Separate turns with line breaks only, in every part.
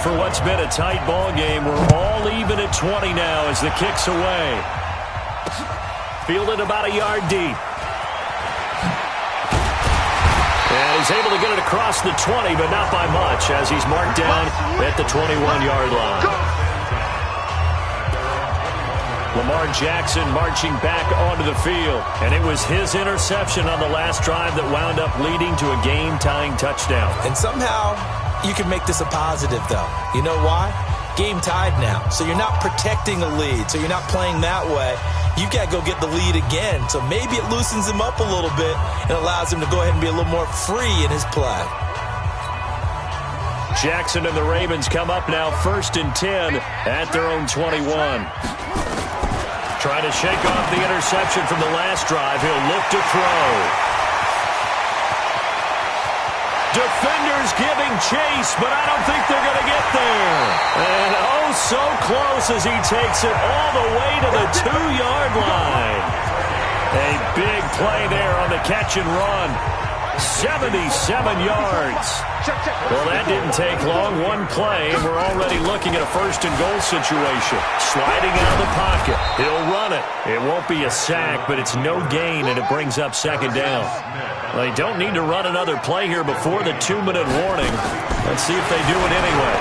for what's been a tight ball game. We're all even at 20 now as the kick's away. Fielded about a yard deep. And he's able to get it across the 20, but not by much, as he's marked down at the 21-yard line. Lamar Jackson marching back onto the field. And it was his interception on the last drive that wound up leading to a game-tying touchdown.
And somehow you can make this a positive, though. You know why? Game tied now. So you're not protecting a lead. So you're not playing that way. You've got to go get the lead again. So maybe it loosens him up a little bit and allows him to go ahead and be a little more free in his play.
Jackson and the Ravens come up now 1st and 10 at their own 21. Trying to shake off the interception from the last drive. He'll look to throw. Defenders giving chase, but I don't think they're going to get there. And oh, so close as he takes it all the way to the 2-yard line. A big play there on the catch and run. 77 yards. Well, that didn't take long. One play, and we're already looking at a 1st and goal situation. Sliding out of the pocket. He'll run it. It won't be a sack, but it's no gain, and it brings up 2nd down. Well, they don't need to run another play here before the 2-minute warning. Let's see if they do it anyway.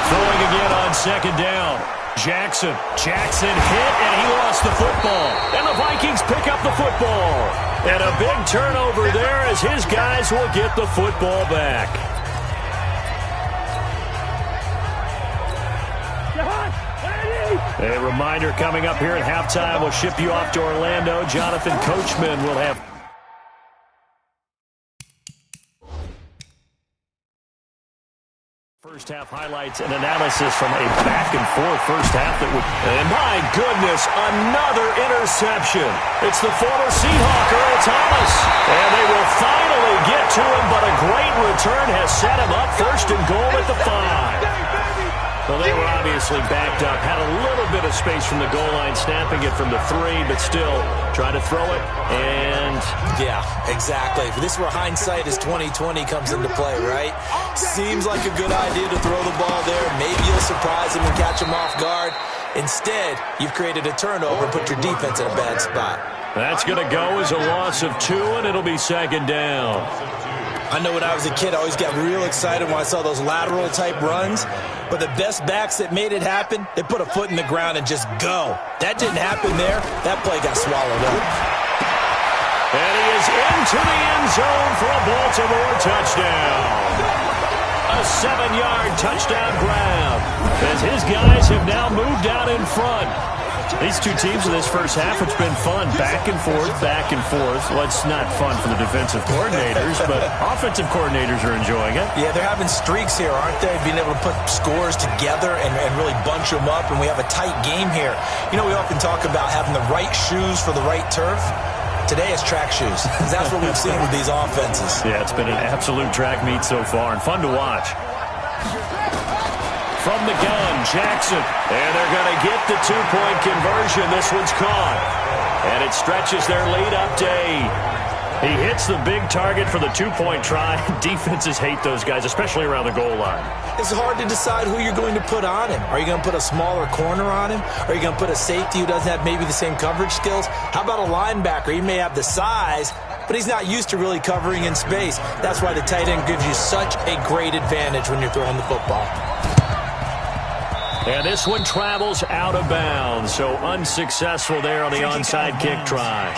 Throwing again on 2nd down. Jackson hit, and he lost the football. And the Vikings pick up the football. And a big turnover there as his guys will get the football back. A reminder coming up here at halftime. We'll ship you off to Orlando. Jonathan Coachman will have first half highlights and analysis from a back-and-forth first half that would... And my goodness, another interception. It's the former Seahawk, Earl Thomas. And they will finally get to him, but a great return has set him up 1st and goal at the 5. Well, they were obviously backed up, had a little bit of space from the goal line, snapping it from the 3, but still trying to throw it, and...
Yeah, exactly. This is where hindsight is 20/20 comes into play, right? Seems like a good idea to throw the ball there. Maybe you'll surprise him and catch him off guard. Instead, you've created a turnover and put your defense in a bad spot.
That's going to go as a loss of 2, and it'll be 2nd down.
I know when I was a kid, I always got real excited when I saw those lateral-type runs. But the best backs that made it happen, they put a foot in the ground and just go. That didn't happen there. That play got swallowed up.
And he is into the end zone for a Baltimore touchdown. A 7-yard touchdown grab as his guys have now moved out in front. These two teams in this first half, it's been fun. Back and forth, back and forth. Well, it's not fun for the defensive coordinators, but offensive coordinators are enjoying it.
Yeah, they're having streaks here, aren't they? Being able to put scores together and really bunch them up, and we have a tight game here. You know, we often talk about having the right shoes for the right turf. Today it's track shoes. That's what we've seen with these offenses.
Yeah, it's been an absolute track meet so far, and fun to watch. From the gun, Jackson. And they're going to get the 2-point conversion. This one's caught. And it stretches their lead up to 8. He hits the big target for the 2-point try. Defenses hate those guys, especially around the goal line.
It's hard to decide who you're going to put on him. Are you going to put a smaller corner on him? Are you going to put a safety who doesn't have maybe the same coverage skills? How about a linebacker? He may have the size, but he's not used to really covering in space. That's why the tight end gives you such a great advantage when you're throwing the football.
And this one travels out of bounds, so unsuccessful there on the onside kick try.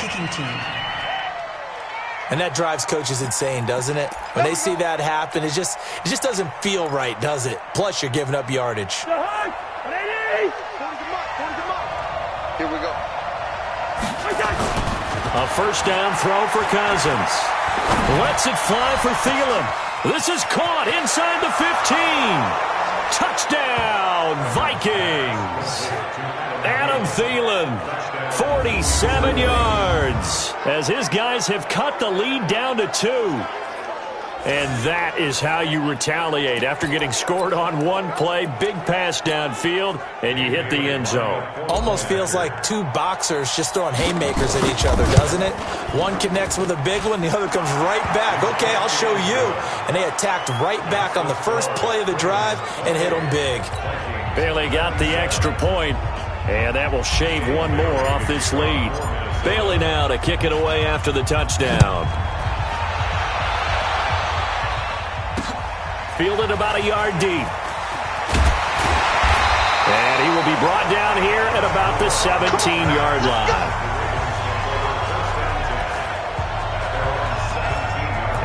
And that drives coaches insane, doesn't it? When they see that happen, it just doesn't feel right, does it? Plus, you're giving up yardage.
Here we go.
A first down throw for Cousins. Lets it fly for Thielen. This is caught inside the 15. Touchdown, Vikings. Adam Thielen, 47 yards, as his guys have cut the lead down to 2. And that is how you retaliate. After getting scored on one play, big pass downfield, and you hit the end zone.
Almost feels like two boxers just throwing haymakers at each other, doesn't it? One connects with a big one, the other comes right back. Okay, I'll show you. And they attacked right back on the first play of the drive and hit them big.
Bailey got the extra point, and that will shave one more off this lead. Bailey now to kick it away after the touchdown. Fielded about a yard deep. And he will be brought down here at about the 17-yard line.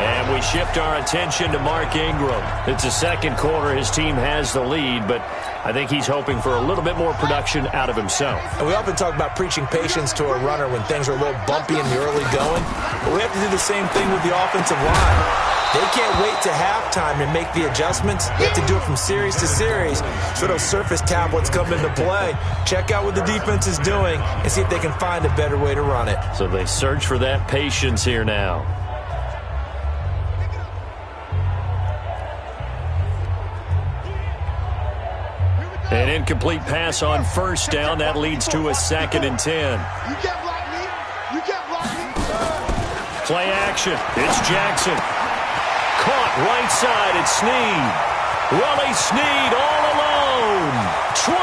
And we shift our attention to Mark Ingram. It's the second quarter. His team has the lead, but I think he's hoping for a little bit more production out of himself.
And we often talk about preaching patience to a runner when things are a little bumpy in the early going. But we have to do the same thing with the offensive line. They can't wait to halftime to make the adjustments. They have to do it from series to series so those surface tablets come into play. Check out what the defense is doing and see if they can find a better way to run it.
So they search for that patience here now. An incomplete pass on first down. That leads to a 2nd and 10.
You can't block me. You can't block me.
Play action. It's Jackson. Caught right side. It's Snead. Willie Snead all alone. 20.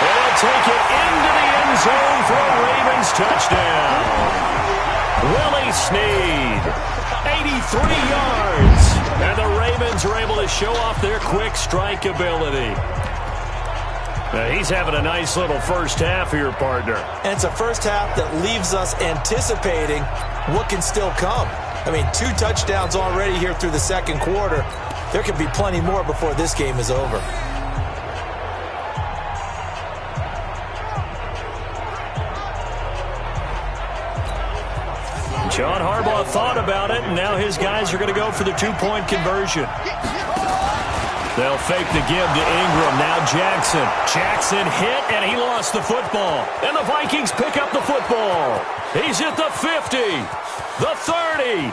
And they'll take it into the end zone for a Ravens touchdown. Willie Snead. 83 yards. And the Ravens are able to show off their quick strike ability. Now he's having a nice little first half here, partner.
And it's a first half that leaves us anticipating what can still come. I mean, 2 touchdowns already here through the second quarter. There could be plenty more before this game is over.
John Harbaugh thought about it, and now his guys are going to go for the 2-point conversion. They'll fake the give to Ingram. Now Jackson. Jackson hit, and he lost the football. And the Vikings pick up the football. He's at the 50, the 30,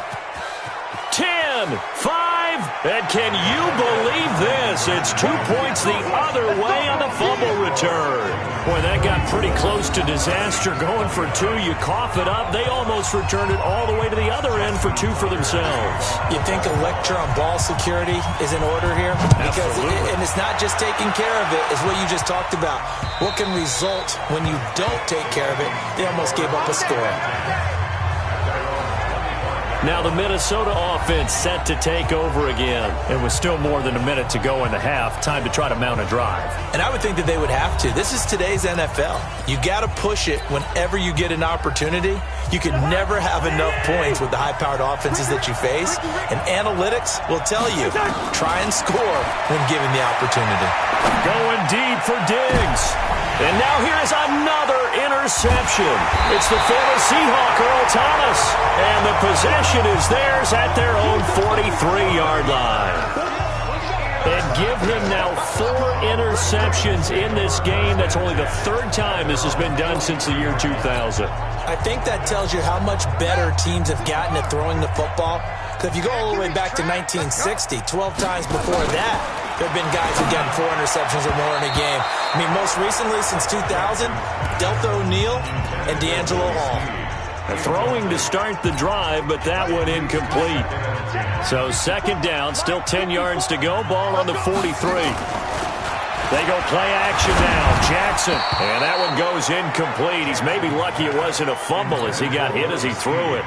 10, 5, and can you believe this? It's 2 points the other way on the fumble return. Boy, that got pretty close to disaster. Going for 2, you cough it up. They almost returned it all the way to the other end for 2 for themselves.
You think a lecture on ball security is in order here? Because and it's not just taking care of it, it's what you just talked about. What can result when you don't take care of it? They almost gave up a score.
Now the Minnesota offense set to take over again. It was still more than a minute to go in the half. Time to try to mount a drive.
And I would think that they would have to. This is today's NFL. You got to push it whenever you get an opportunity. You can never have enough points with the high-powered offenses that you face. And analytics will tell you, try and score when given the opportunity.
Going deep for Diggs. And now here is another interception. It's the former Seahawk, Earl Thomas. And the possession is theirs at their own 43-yard line. And give him now 4 interceptions in this game. That's only the 3rd time this has been done since the year 2000.
I think that tells you how much better teams have gotten at throwing the football. Because if you go all the way back to 1960, 12 times before that, there have been guys who've gotten 4 interceptions or more in a game. I mean, most recently, since 2000, Delta O'Neal and D'Angelo Hall.
Throwing to start the drive, but that one incomplete. So 2nd down, still 10 yards to go. Ball on the 43. They go play action now. Jackson. And that one goes incomplete. He's maybe lucky it wasn't a fumble as he got hit as he threw it.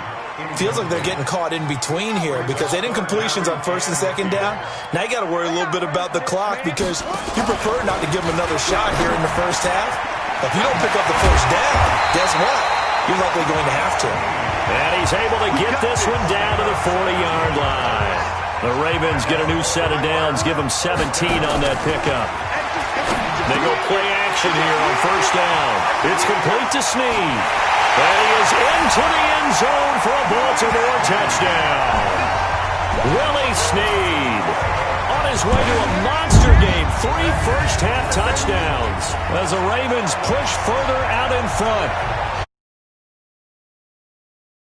Feels like they're getting caught in between here because they did completions on 1st and 2nd down. Now you got to worry a little bit about the clock because you prefer not to give them another shot here in the first half. If you don't pick up the 1st down, guess what? You're likely going to have to.
And he's able to get this one down to the 40-yard line. The Ravens get a new set of downs, give them 17 on that pickup. They go play action here on 1st down. It's complete to Snead. And he is into the end zone for a Baltimore touchdown. Willie Snead on his way to a monster game. 3 first-half touchdowns as the Ravens push further out in front.